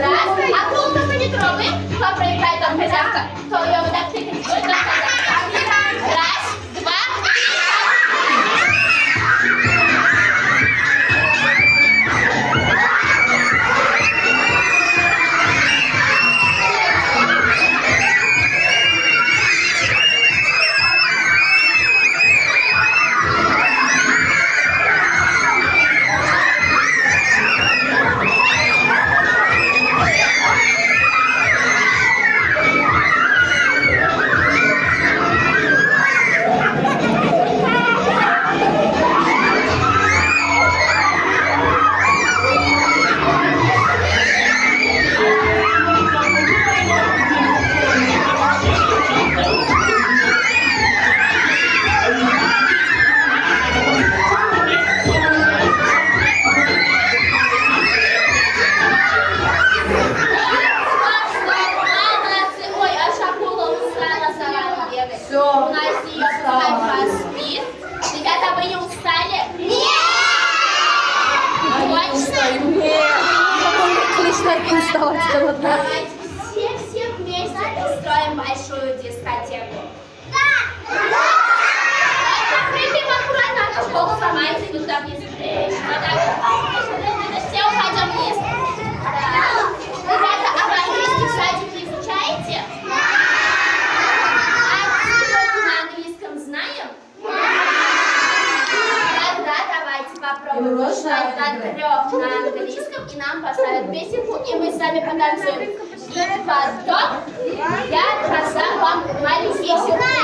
Раз. А кулка мы не трогаем. Кто проиграет, он хозяйка. Кто ее вот так тыкает, будет он хозяйка. Раз, два, давайте все вместе устроим большую дискотеку. Да! Прыгаем аккуратно, а то пол сломается, и вы туда вниз прыгаете. Вот так вот. Все уходим вниз. Да. Ребята, а вы английский в садике изучаете? Да! А стихотку на английском знаем? Да! Тогда давайте попробуем читать до 3 на английском, и нам поставят песенку, и мы с вами потанцуем. И потом я раздам вам маленький сюрприз.